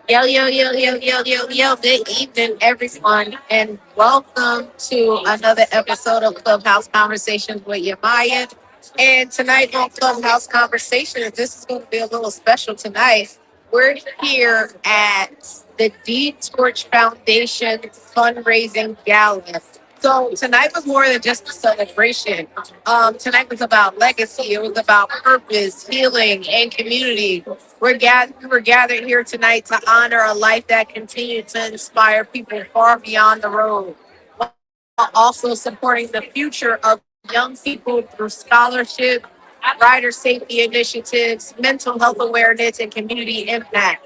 Yo, yo, yo, yo, yo, yo, yo. Good evening, everyone, and welcome to another episode of Clubhouse Conversations with Yamaya. And tonight on Clubhouse Conversations, this is going to be a little special tonight. We're here at the DTORCH Foundation Fundraising Gala. So tonight was more than just a celebration. Tonight was about legacy. It was about purpose, healing, and community. We were gathered here tonight to honor a life that continued to inspire people far beyond the road, while also supporting the future of young people through scholarship, rider safety initiatives, mental health awareness, and community impact.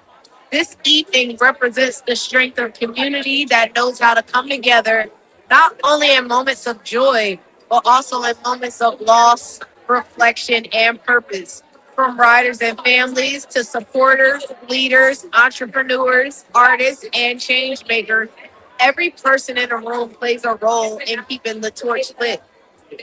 This evening represents the strength of community that knows how to come together, not only in moments of joy, but also in moments of loss, reflection, and purpose. From riders and families to supporters, leaders, entrepreneurs, artists, and change makers, every person in the room plays a role in keeping the torch lit.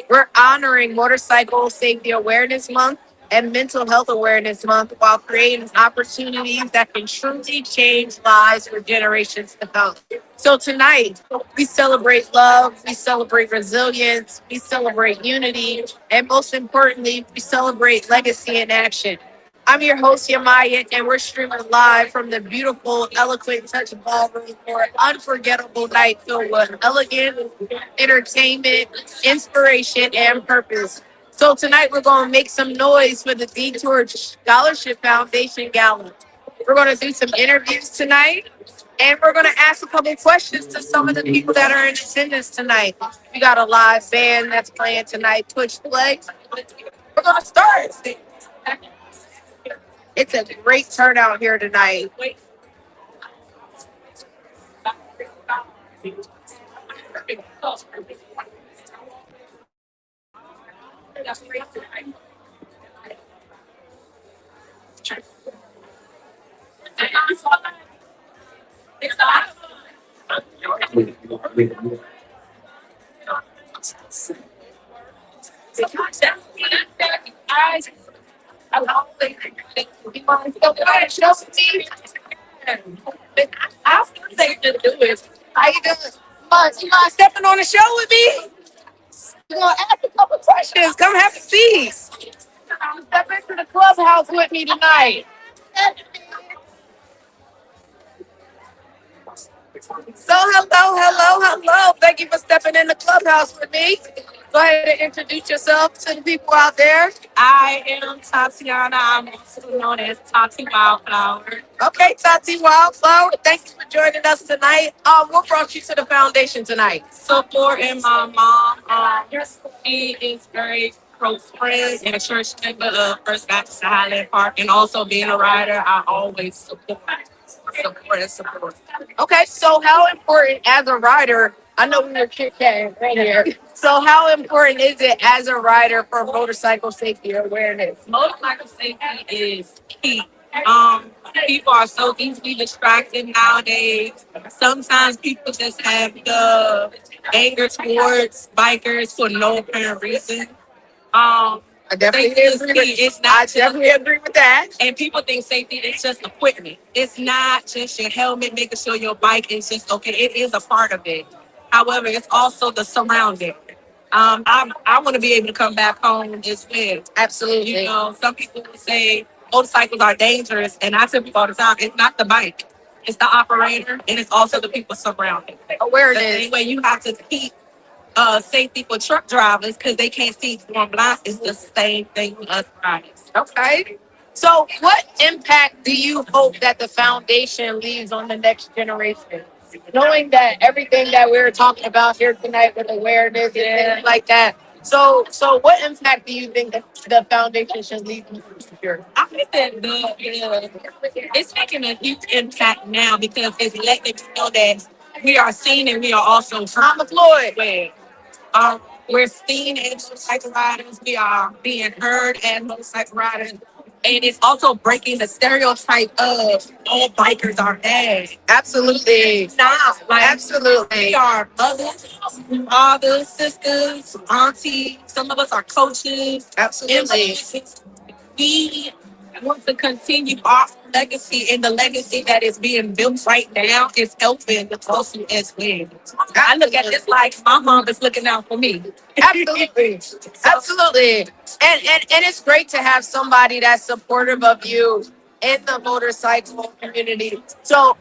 We're honoring Motorcycle Safety Awareness Month and Mental Health Awareness Month while creating opportunities that can truly change lives for generations to come. So tonight, we celebrate love, we celebrate resilience, we celebrate unity, and most importantly, we celebrate legacy in action. I'm your host, Yamaya, and we're streaming live from the beautiful, eloquent touch ballroom for an unforgettable night filled with elegant entertainment, inspiration, and purpose. So tonight we're going to make some noise for the Detour Scholarship Foundation Gala. We're going to do some interviews tonight, and we're going to ask a couple questions to some of the people that are in attendance tonight. We got a live band that's playing tonight, Twitch Play. We're going to start. It's a great turnout here tonight. You want to go ahead and show me? I was going to say just do it. How you doing? You mind stepping on the show with me? You're going to ask a couple questions. Come have a seat. Step into the clubhouse with me tonight. So hello. Thank you for stepping in the clubhouse with me. Go ahead and introduce yourself to the people out there. I am Tatiana. I'm also known as Tati Wildflower. Okay, Tati Wildflower. Thank you for joining us tonight. What brought you to the foundation tonight? Supporting my mom. She is very close friends and a church member of First Baptist Highland Park, and also being a rider, I always support. Okay, so how important as a rider? I know we were chit-chatting right here. So how important is it as a rider for motorcycle safety awareness? Motorcycle safety is key. People are so easily distracted nowadays. Sometimes people just have the anger towards bikers for no apparent reason. I definitely Safety is agree key. with, It's I not definitely agree with that. and people think safety is just equipment. It's not just your helmet, making sure your bike is just okay. It is a part of it. However, it's also the surrounding. I want to be able to come back home as well. Absolutely. Some people will say motorcycles are dangerous, and I tell people all the time, it's not the bike, it's the operator, and it's also the people surrounding. The Awareness. same way you have to keep safety for truck drivers because they can't see through blind. It's the same thing with us riders. Okay. So what impact do you hope that the foundation leaves on the next generation? Knowing that everything that we're talking about here tonight with awareness and things like that. So what impact do you think that the foundation should leave in the future? I think that it's making a huge impact now because it's letting us know that we are seen and we are also heard. Thomas Floyd. We're seen as motorcycle riders. We are being heard as motorcycle riders. And it's also breaking the stereotype of all bikers are bad. Absolutely. It's not. Like, Absolutely. we are mothers, fathers, sisters, aunties. Some of us are coaches. Absolutely. influencers. We want to continue our legacy, and the legacy that is being built right now is helping the person as well. I look at this like my mom is looking out for me. Absolutely. Absolutely. And it's great to have somebody that's supportive of you in the motorcycle community. So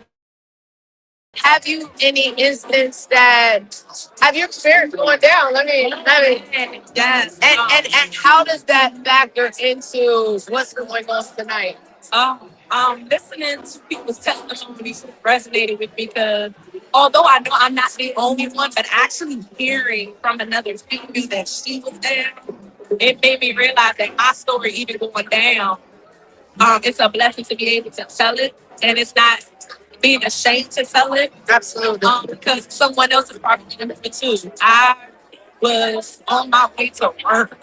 have you any instance that have you experienced going down? Yes. And how does that factor into what's going on tonight? Listening to people's testimonies resonated with me because although I know I'm not the only one, but actually hearing from another speaker that she was there, it made me realize that my story even going down, it's a blessing to be able to tell it, and it's not being ashamed to tell it. Absolutely. Because someone else is probably doing it too. I was on my way to work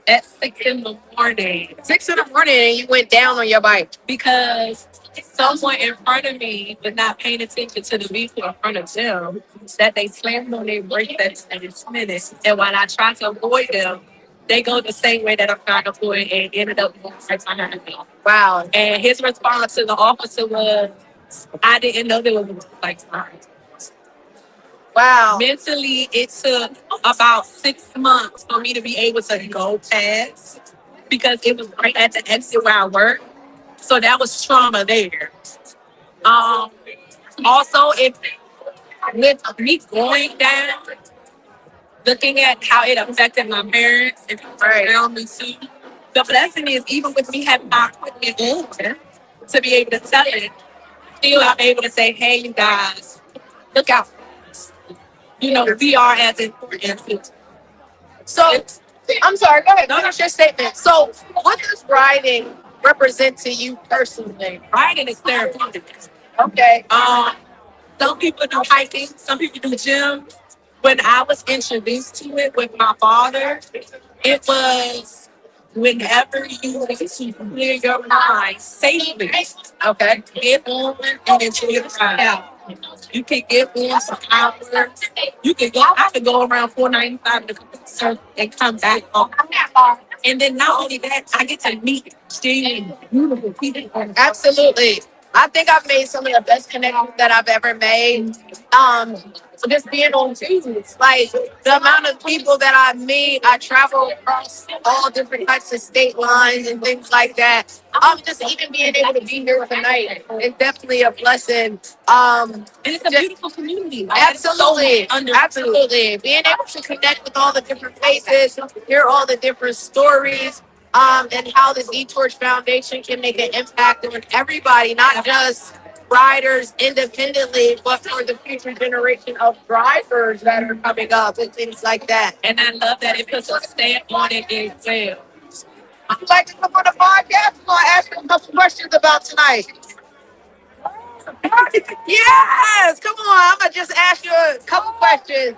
at 6 in the morning 6 in the morning and you went down on your bike. because someone in front of me was not paying attention to the vehicle in front of them, that they slammed on their brakes at this minute. And while I tried to avoid them, they go the same way that I'm trying to avoid and ended up going right behind me. Wow. And his response to the officer was, I didn't know there was a like mine. Wow. Mentally, it took about 6 months for me to be able to go past because it was right at the exit where I work. So that was trauma there. Um, Also, if with me going down, looking at how it affected my parents and people around me too, the blessing is even with me having my equipment on to be able to tell it, still I'm able to say, hey, you guys, look out for us. We are as important. So I'm sorry, go ahead. Finish your statement. So what does riding represent to you personally? Riding is therapeutic. Okay. Some people do hiking, some people do gym. When I was introduced to it with my father, it was whenever you need to clear your mind safely. Okay. Get on and enjoy the ride. You can get on for hours. You can go. I could go around 495 to concert and come back home. And then not only that, I get to meet extremely beautiful people. Absolutely. I think I've made some of the best connections that I've ever made. So just being on Tuesdays, like the amount of people that I meet, I travel across all different types of state lines and things like that. Just even being able to be here tonight is definitely a blessing. And it's a beautiful community. Absolutely, absolutely. Being able to connect with all the different faces, hear all the different stories, and how the DTORCH Foundation can make an impact on everybody, not just riders independently, but for the future generation of drivers that are coming up and things like that. And I love that it puts a stamp on it as well. Would you like to come on the podcast? I'm going to ask you a couple questions about tonight. Yes, come on. I'm going to just ask you a couple questions.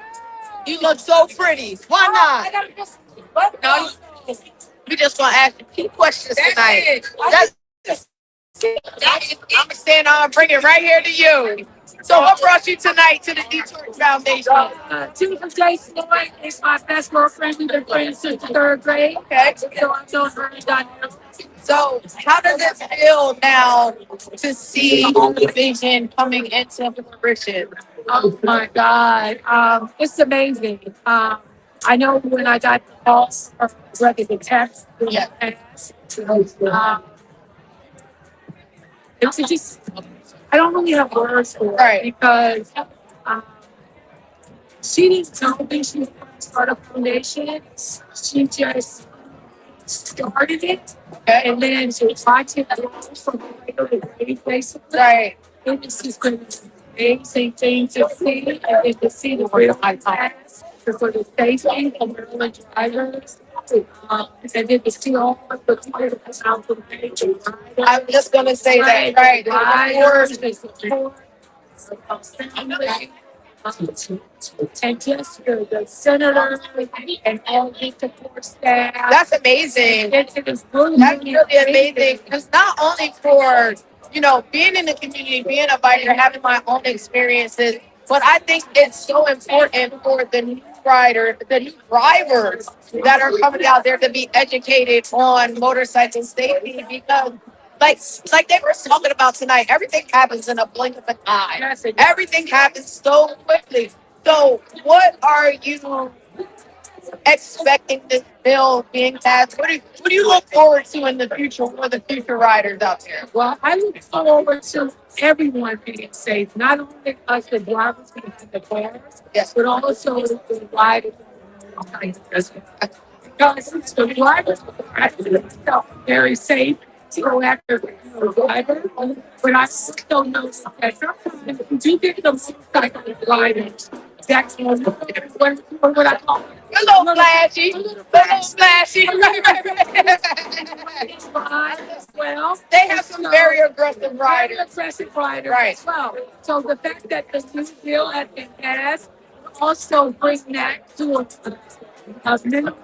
You look so pretty. Why not? No, we just going to ask you 2 questions tonight. That's I'm gonna stand on, bring it right here to you. So, what brought you tonight to the DTORCH Foundation? Jennifer J. Floyd is my best girlfriend. We've been friends since the 3rd grade. Okay. So I've known her and done. So, how does it feel now to see the vision coming into fruition? Oh my God. It's amazing. I know when I got the calls or rather the text, Yeah. It was just, I don't really have words for it Right. because she didn't tell me she was going to start a foundation. She just started it. Okay. And then she watched it grow from the grade basically. Right. It was just going to be an amazing thing to see, and then to see the real class for the safety of the drivers. And then to see all of the people that come out to the page. I'm just gonna say that, right? And just the senator and all the support staff. That's amazing. It's really, That's really amazing. Because not only for being in the community, being a biker, having my own experiences, but I think it's so important for the new riders, the new drivers that are coming out there to be educated on motorcycle safety because like they were talking about tonight, everything happens in a blink of an eye. Everything happens so quickly. So what are you expecting this bill being passed? What do you look forward to in the future for the future riders out there? Well, I look forward to everyone being safe, not only us, the drivers and the players, Yes. but also the riders. Because the drivers are actually very safe to go after the driver. But I also know that sometimes if you do get the motorcycle riders, that's what I call A little flashy. A little flashy. well. They have some very aggressive Very riders. aggressive riders Right. as well. So the fact that the new bill has been passed also brings that to a minimum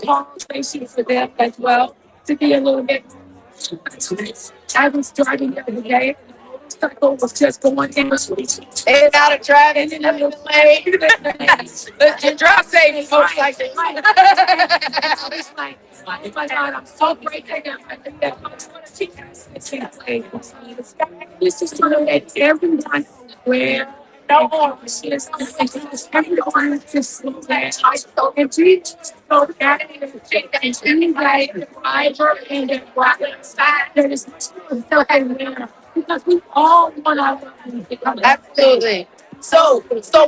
conversation for them as well to be a little bit. I was driving the other day. The motorcycle was just going in the street. In and out of traffic. And then in the lane. And drive safe, motorcycle. It's like, oh my God, I'm so grateful that my teachers this is to know that everyone aware. No more. Everyone just slow that. And teach so that and anybody, the driver and the driver side, that is still aware. Because we all want our lives to come back. Absolutely. So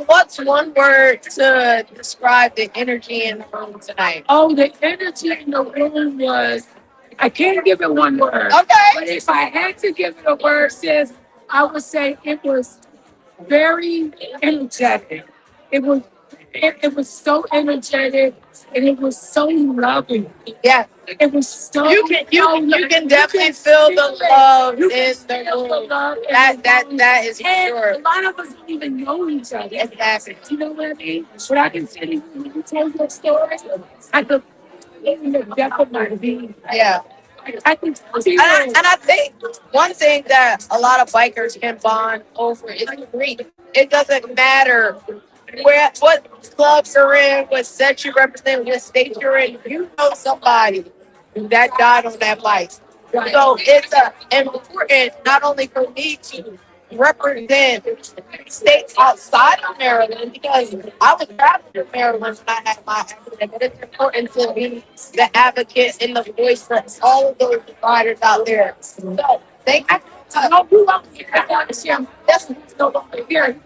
what's one word to describe the energy in the room tonight? Oh, the energy in the room was, I can't give it one word. Okay. But if I had to give it a word, sis, I would say it was very energetic. It was so energetic and it was so loving. Yeah. It was so You can definitely feel the love in the room. That is for and sure. a lot of us don't even know each other. Exactly. You know what I mean? But I can tell you when you tell your story, I could feel the depth of my being. Yeah. I can feel And I think one thing that a lot of bikers can bond over is grief. It doesn't matter what clubs you're in, what set you represent, what state you're in. You know somebody that died on that bike. So it's important not only for me to represent states outside of Maryland because I was traveling to Maryland when I had my accident, but it's important to be the advocate and the voice for all of those riders out there. So thank you. I know you up here. I want to share. That's no longer here.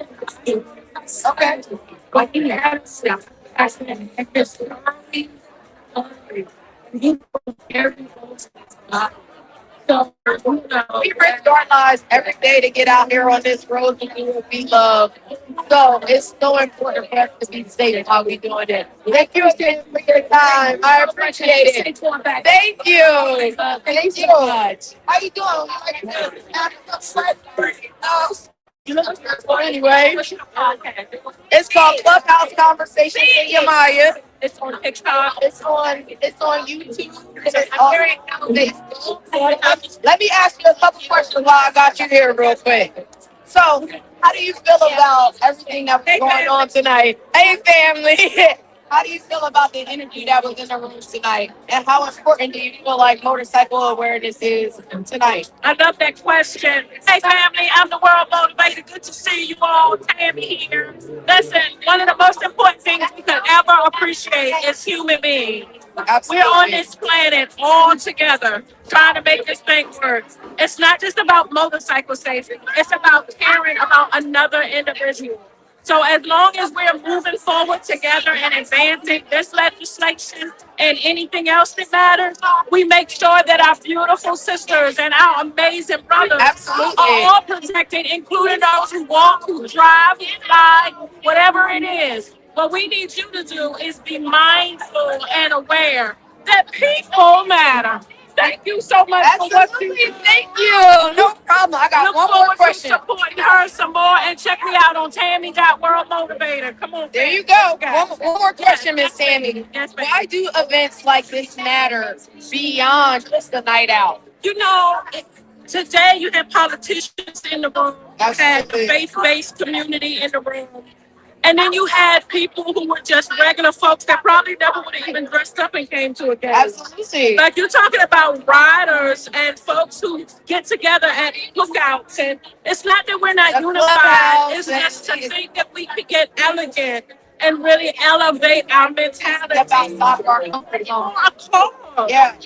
Okay. But he had stuff. Accident and this army. He was very close. So, you know, We risk our lives every day to get out here on this road to do what we love. So it's so important for us to be safe while we're doing it. Thank you again for your time. I appreciate it. Thank you. Thank you so much. How you doing? Well, anyway, it's called Clubhouse Conversations with Yamaya. It's on TikTok. It's on YouTube. It's on Facebook. Let me ask you a couple questions while I got you here real quick. So, how do you feel about everything that's going on tonight? Hey, family. How do you feel about the energy that was in the room tonight? And how important do you feel like motorcycle awareness is tonight? I love that question. Hey, family, I'm the world motivator. Good to see you all. Tammy here. Listen, one of the most important things we could ever appreciate is human beings. Absolutely. We're on this planet all together trying to make this thing work. It's not just about motorcycle safety. It's about caring about another individual. So as long as we're moving forward together and advancing this legislation and anything else that matters, we make sure that our beautiful sisters and our amazing brothers Absolutely. are all protected, including those who walk, who drive, who fly, whatever it is. What we need you to do is be mindful and aware that people matter. Thank you so much for what you Absolutely. Thank you. No problem. I got Look one more forward to question. supporting her some more and check me out on Tammy.World Motivator. Come on. There you fam. go. One more question, Miss Tammy. Yes, ma'am. Why do events like this matter beyond just the night out? You know, today you had politicians in the room, you had the Absolutely. faith-based community in the room. And then you had people who were just regular folks that probably never would have even dressed up and came to a game. Absolutely. Like you're talking about riders and folks who get together at cookouts, and it's not that we're not A unified. clubhouse It's and just to think that we could get elegant and really elevate our mentality. step outside of our comfort zone. Of course. Yeah.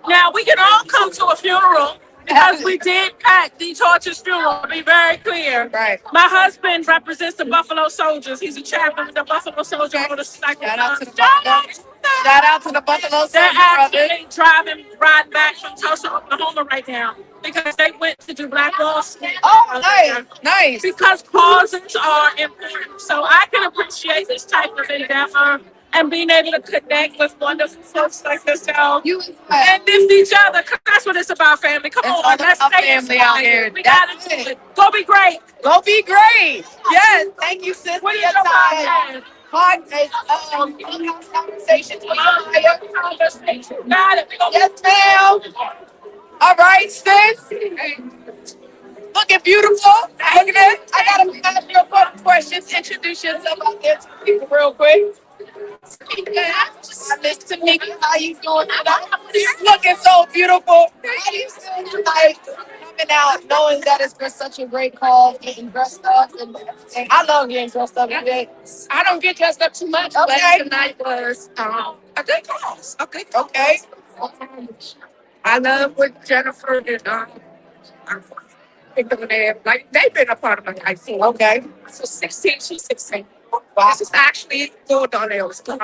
Now we can all come to a funeral because we did pack DTORCH's funeral. To be very clear. Right. My husband represents the Buffalo Soldiers. He's a chaplain with the Buffalo Soldier motorcycle. Shout out to the Shout Buffalo. out to them. Shout out to the Buffalo They're Soldier brothers. actually riding back from Tulsa, Oklahoma right now because they went to do Black Wall Street. Oh, nice. Nice. Because causes are important. So I can appreciate this type of endeavor and being able to connect with wonderful folks like yourself You and lift each other. Because that's what it's about, family. Come It's on, all let's about stay family out here. inspired. We got That's to do it. it. Go be great. Go be great. Yes. Thank you, sis, for What is your your time. podcast? Clubhouse Conversations with Maya. Conversation. Got it. We gonna Yes, ma'am. All right, sis. Looking beautiful. Look at it. I gotta ask you a couple questions. Introduce yourself out there to people real quick. Miss Tamika, how you doing tonight? Looking so beautiful. How you feeling tonight? Coming out, knowing that it's been such a great call, getting dressed up and everything. I love getting dressed up today. I don't get dressed up too much. Okay. But tonight was a good cause. Okay. Okay. I love what Jennifer did. Like they've been a part of my life. Okay. So 16, she's 16. Wow. This is actually good on there. It's the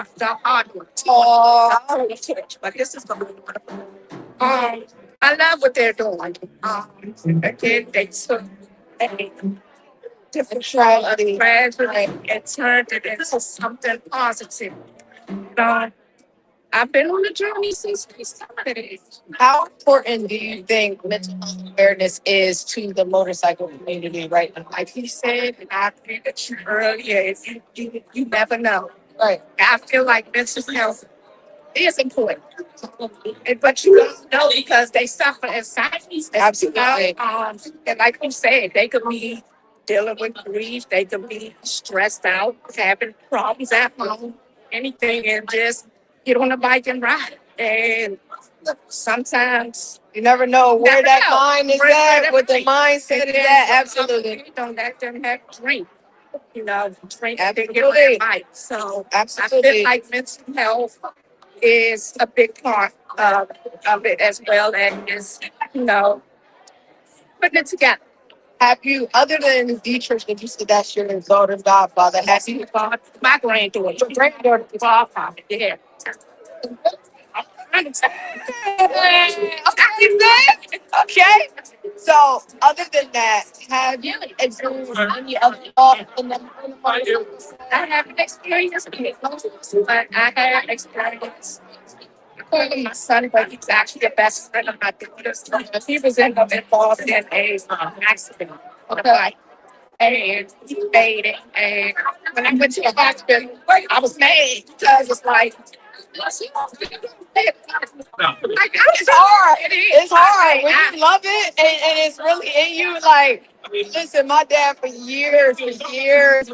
hard one. Oh, The church, but this is the good one. I love what they're doing. Again, they took a different tragedy. tragedy and turned it into something positive. I've been on the journey since we started. How important do you think mental health awareness is to the motorcycle community right now? Like he said, and I agree with you earlier, you never know. Right. I feel like mental health is important. But you don't know because they suffer in silence. Absolutely. And like you said, they could be dealing with grief, they could be stressed out, having problems at home, anything, and just get on a bike and ride. And sometimes You never know where never that know. mind is at, what the mindset is at. Absolutely. Don't let them have drink. Drink and get on Absolutely. their bike. So I Absolutely. feel like mental health is a big part of it as well as, putting it together. Have you, other than DTORCH, that you said that's your daughter's godfather, have you, My granddaughter, your granddaughter, godfather, yeah. okay. So, other than that, have you experienced any other thought in the motorcycle? I haven't experienced it, but I have experienced. I call him my son, but he's actually a best friend of my daughter's. He was involved in a accident on a bike. And he made it. And when I went to the hospital, I was mad because it's like, It's hard. It's hard when you love it and it's really in you. Like, listen, my dad for years was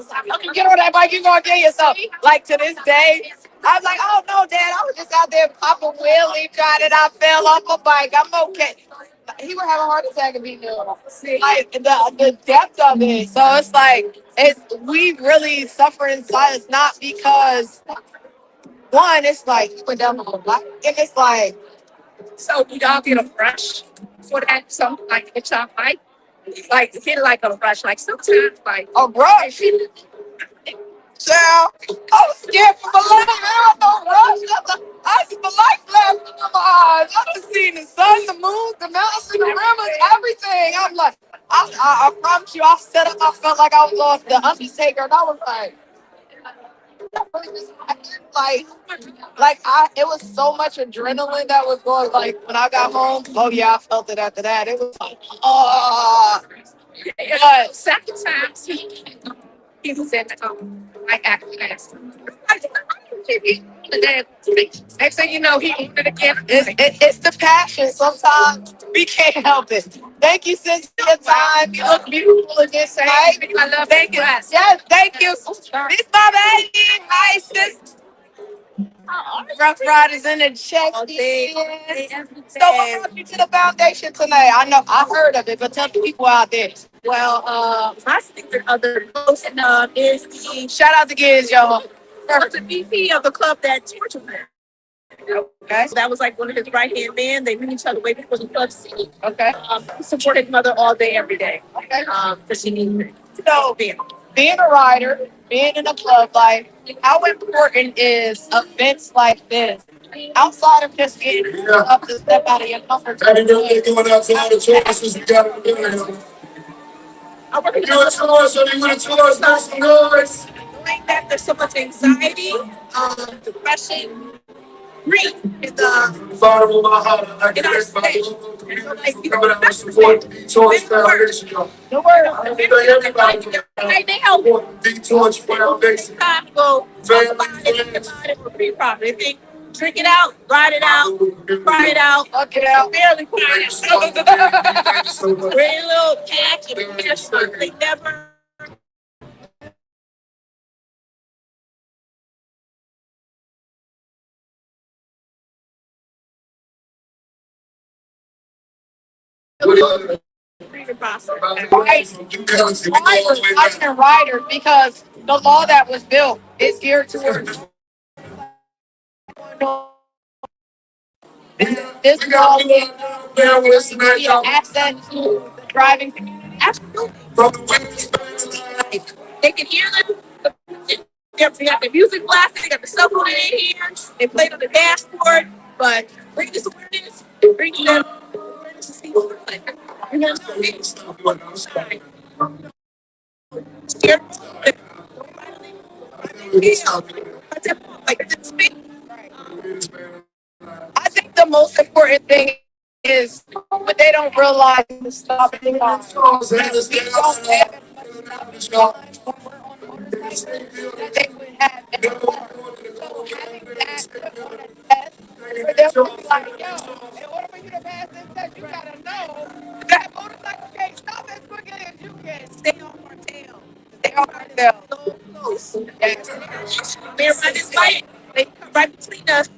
like, "Okay, get on that bike, you gonna kill yourself." Like to this day, I was like, "Oh no, Dad, I was just out there popping wheelie, trying it. I fell off my bike. I'm okay." He would have a heart attack and be ill. Like the depth of it. So it's like we really suffer in silence, not because one, it's like you went down the block, and it's like. So do y'all get a brush for that? Something like it's y'all like get like a brush. Like sometimes like A rush. Child, I was scared for my life. I don't know rush. I see my life flashing in my eyes. I done seen the sun, the moon, the mountains, the rivers, everything. I'm like, I promise you, I set up. I felt like I was on the Undertaker, and I was like, it was so much adrenaline that was going. Like when I got home, oh yeah, I felt it after that. It was like, oh, but second time he was in like accident. Next thing you know, he ordered it again. It's the passion. Sometimes we can't help it. Thank you, sis, for your time. You look beautiful again tonight. I love thank you. Yes, thank you. This my baby. Hi, sis. Rough Riders in the check. So what brought you to the foundation tonight? I know I heard of it, but tell the people out there. Well, my significant other most is the Shout out to kids, y'all. the VP of the club that George was in. Okay. So that was like one of his right hand men. They knew each other way before the club scene. Okay. He supported his mother all day, every day. Okay. Because she needed it. So being a writer, being in a club life, how important is events like this? Outside of just getting up to step out of your comfort zone. Happy birthday going out to all the choices we got in the building. I work in You a choice, or you with a choice, make some noise. knowing that there's so much anxiety, depression, grief is Bottom of my heart, I in our guess, but state. Like remember that I support the DTORCH Foundation. The word. Everybody, they help. DTORCH Foundation. Time to go talk about it for free profit. They think, drink it out, ride it out, cry it out, Fuck it out. barely cry Thank you it so much. out. Thank you so much. Very little cash and cash, they never. Free process. Writers, because the law that was built is geared towards this law being be an asset to the driving community. Absolutely. They can hear them. They got the music blasting, they got the cell phone in their ears, they played on the dashboard, but bring this awareness, bring them awareness to see what's like. You know, it's scared. Like, it's me. I think the most important thing is what they don't realize is stopping time. We don't have as much time when we're on motorcycles that they would have in the car. So having that put on a test for them to be like, yo, in order for you to pass this test, you gotta know that motorcycle can't stop as quickly as you can. Stay off our tail. Stay on our tail. So close. Yes. We're right this fight. They come right between us.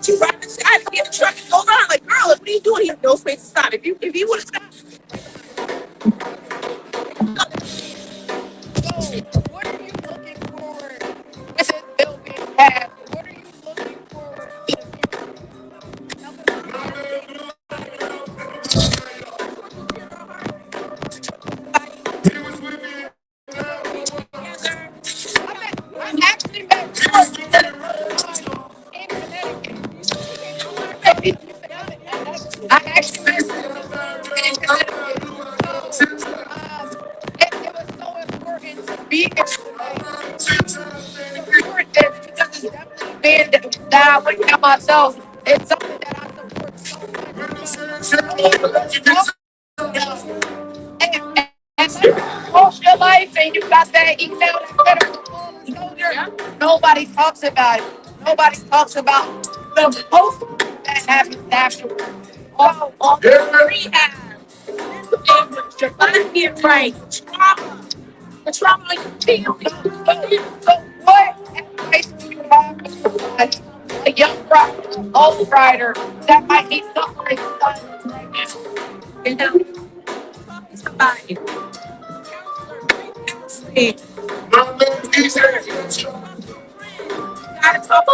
She right beside me in the truck and goes on. Like, girl, what are you doing? He has no space to stop. If you would have stopped. So, what are you looking forward with this bill being passed? What are you looking forward to? I actually met George in Connecticut. I actually met George in Connecticut. So, it was so important to be here tonight. Support this because it's definitely been that I wouldn't have myself. It's something that I support so much. And post your life and you got that email that said I'm a soldier. Nobody talks about it. Nobody talks about the post that happens afterwards. On The rehab. And your body get right. The trauma you feel. So what advice do you have for a young rider, old rider that might be suffering silence right now? You know, talk to somebody. Counseling. Gotta talk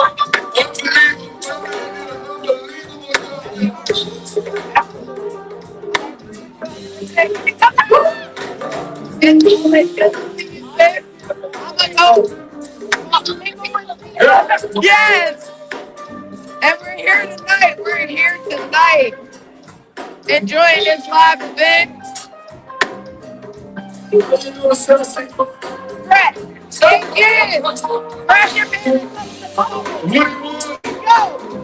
And I'm like, oh, yes. And we're here tonight. We're here tonight, enjoying this live event. Brett, take it. Grab your business. Go.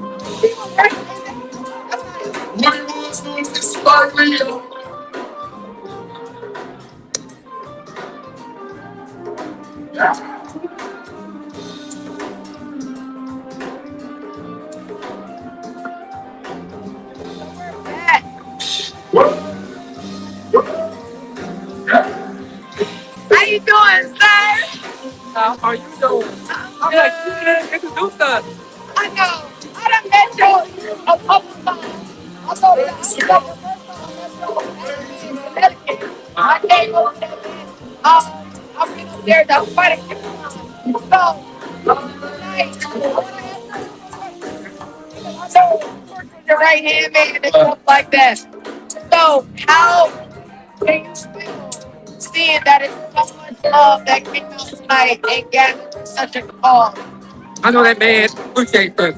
How are you doing? I'm like, you introduced us. I know. I done met you a couple times. I thought that I was like the first time I met you in Connecticut. I came over there. I've been up there now quite a few times. So, tonight, I know you work with your right hand man and stuff like that. So, how can you feel seeing that it's so much love that came out tonight and gathered for such a cause? I know that man appreciates this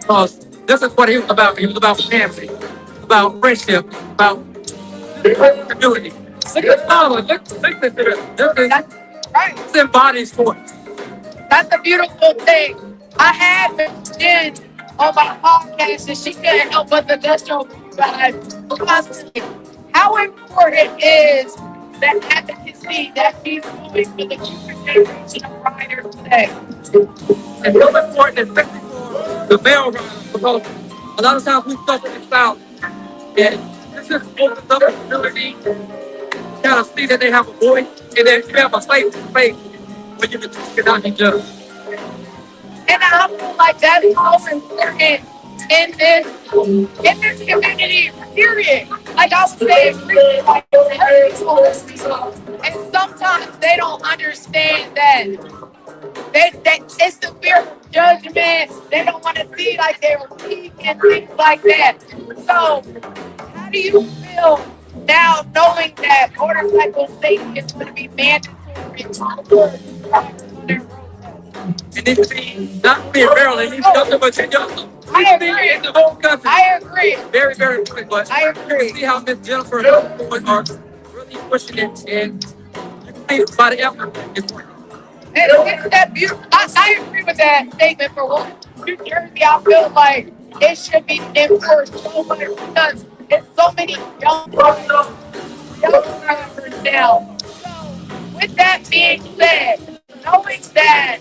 because this is what he was about. He was about family, about friendship, about community. Look at the father. Look at this. That's right. This embodies sports. That's the beautiful thing. I had Jen on my podcast and she couldn't help but to just show you guys constantly how important is the advocacy that she's doing for the future generation of riders today. And so important, especially for the male riders, because a lot of times we suffer in South. And this just opens up the ability to kind of see that they have a voice and that you have a safe space where you can talk it out each other. And I feel like that is so important in this community, period. Like I was saying, like, and sometimes they don't understand that it's the fear of judgment. They don't want to see like they were weak and things like that. So how do you feel now knowing that motorcycle safety is going to be mandatory? It needs to be not only in Maryland, it needs to be but in I agree. in the whole country. I agree. Very, very important. But I you agree. can see how Miss Jennifer and other boys are really pushing it, and you can see by the effort it's working. And it's that beautiful. I agree with that statement for one. New Jersey, I feel like it should be enforced so much because it's so many young drivers now. So, with that being said, knowing that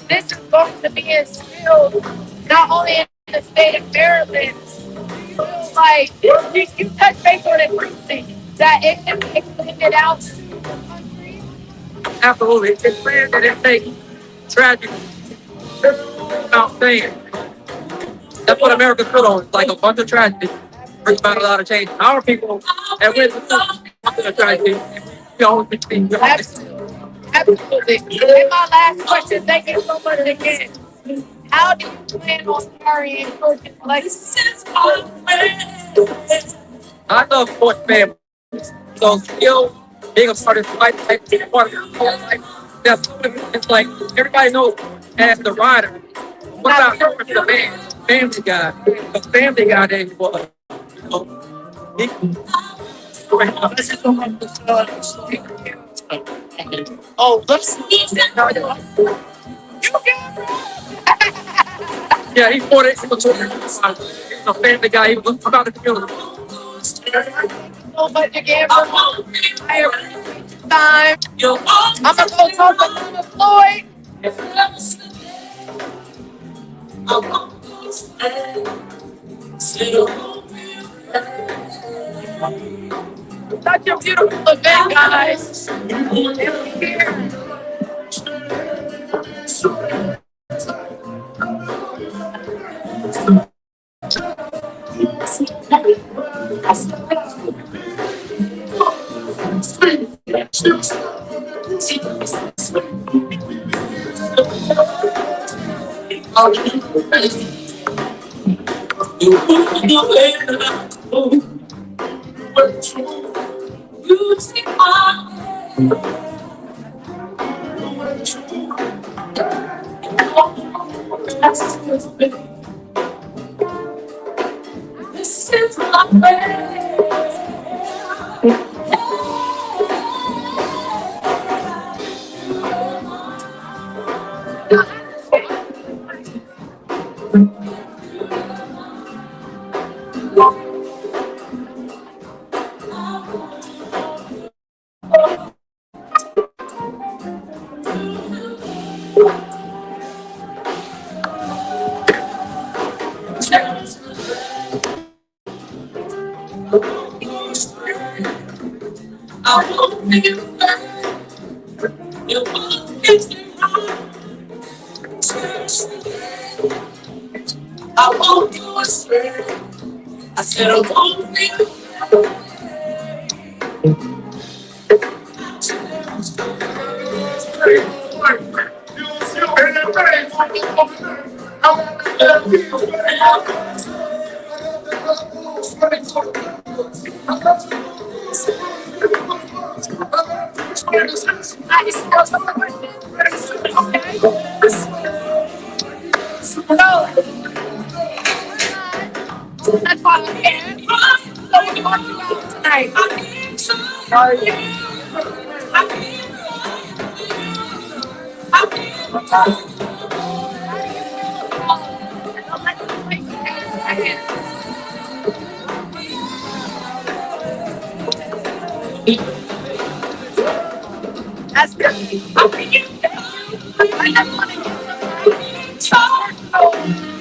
this is going to be instilled not only in the state of Maryland, do you feel like you touch base on it briefly that it can be extended out to the country? Absolutely. It's clear that it takes tragedy without saying. That's what America's put on. It's like a bunch of tragedy brings about a lot of change. Our people have went through a tragedy. We always think Absolutely. And my last question, thank you so much again. How do you plan on carrying coaches like I love sports family. So still being a part of the fight, being a part of the whole life. That's it's like everybody knows as the rider. What about the man, family guy? The family guy that he was. You know, he, oh, let's yeah, he's 40. He's a family guy. He was about the community. so much again for time. I'm gonna go talk to Mama Floyd. Such a beautiful event, guys. I won't do a spell. I said I won't be. That's why I'm here. So we want you out tonight. That's good. I just want to give them